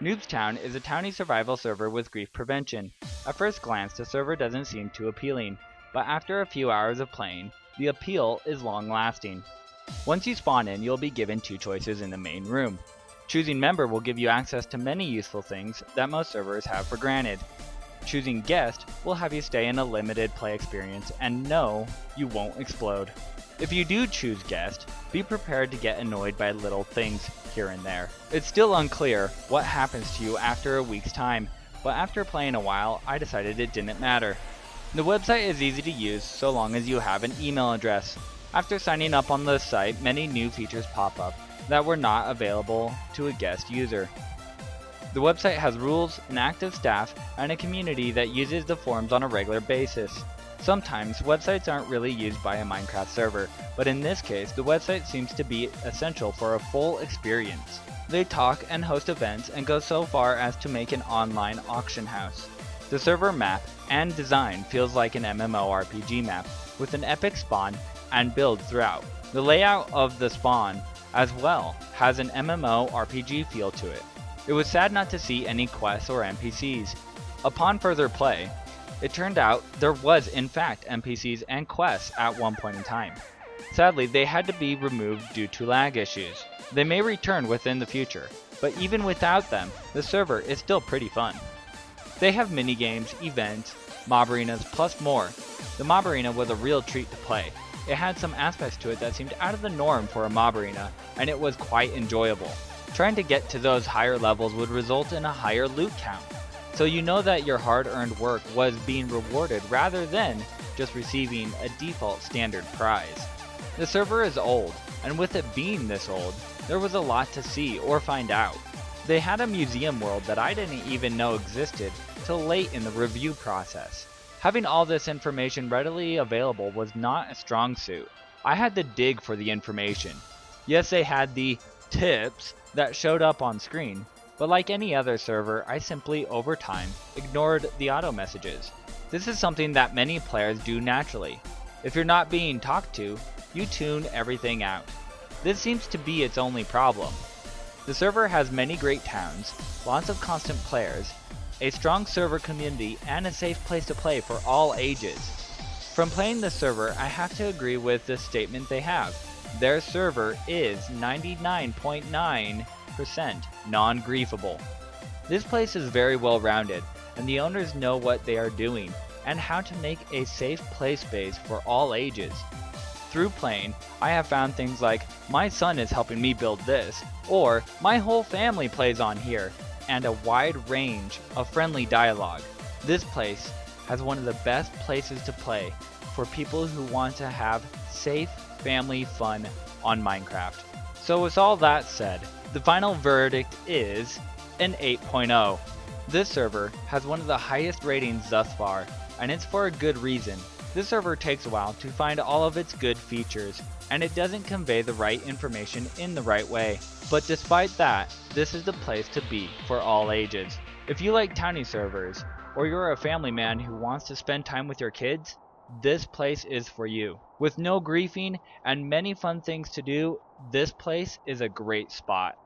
NoobsTown is a Towny survival server with grief prevention. At first glance, the server doesn't seem too appealing, but after a few hours of playing, the appeal is long-lasting. Once you spawn in, you'll be given two choices in the main room. Choosing member will give you access to many useful things that most servers have for granted. Choosing guest will have you stay in a limited play experience and no, you won't explode. If you do choose guest, be prepared to get annoyed by little things here and there. It's still unclear what happens to you after a week's time, but after playing a while, I decided it didn't matter. The website is easy to use so long as you have an email address. After signing up on the site, many new features pop up that were not available to a guest user. The website has rules, an active staff, and a community that uses the forums on a regular basis. Sometimes, websites aren't really used by a Minecraft server, but in this case, the website seems to be essential for a full experience. They talk and host events and go so far as to make an online auction house. The server map and design feels like an MMORPG map, with an epic spawn and build throughout. The layout of the spawn, as well, has an MMORPG feel to it. It was sad not to see any quests or NPCs. Upon further play, it turned out there was in fact NPCs and quests at one point in time. Sadly, they had to be removed due to lag issues. They may return within the future, but even without them, the server is still pretty fun. They have minigames, events, mob arenas, plus more. The mob arena was a real treat to play. It had some aspects to it that seemed out of the norm for a mob arena, and it was quite enjoyable. Trying to get to those higher levels would result in a higher loot count, so you know that your hard-earned work was being rewarded rather than just receiving a default standard prize. The server is old, and with it being this old, there was a lot to see or find out. They had a museum world that I didn't even know existed till late in the review process. Having all this information readily available was not a strong suit. I had to dig for the information. Yes, they had the tips that showed up on screen, but like any other server, I simply, over time, ignored the auto messages. This is something that many players do naturally. If you're not being talked to, you tune everything out. This seems to be its only problem. The server has many great towns, lots of constant players, a strong server community, and a safe place to play for all ages. From playing the server, I have to agree with the statement they have. Their server is 99.9% non-griefable. This place is very well rounded, and the owners know what they are doing, and how to make a safe play space for all ages. Through playing, I have found things like, my son is helping me build this, or my whole family plays on here, and a wide range of friendly dialogue. This place has one of the best places to play for people who want to have safe family fun on Minecraft. So with all that said, the final verdict is an 8.0. This server has one of the highest ratings thus far, and it's for a good reason. This server takes a while to find all of its good features, and it doesn't convey the right information in the right way. But despite that, this is the place to be for all ages. If you like towny servers, or you're a family man who wants to spend time with your kids, this place is for you. With no griefing and many fun things to do, this place is a great spot.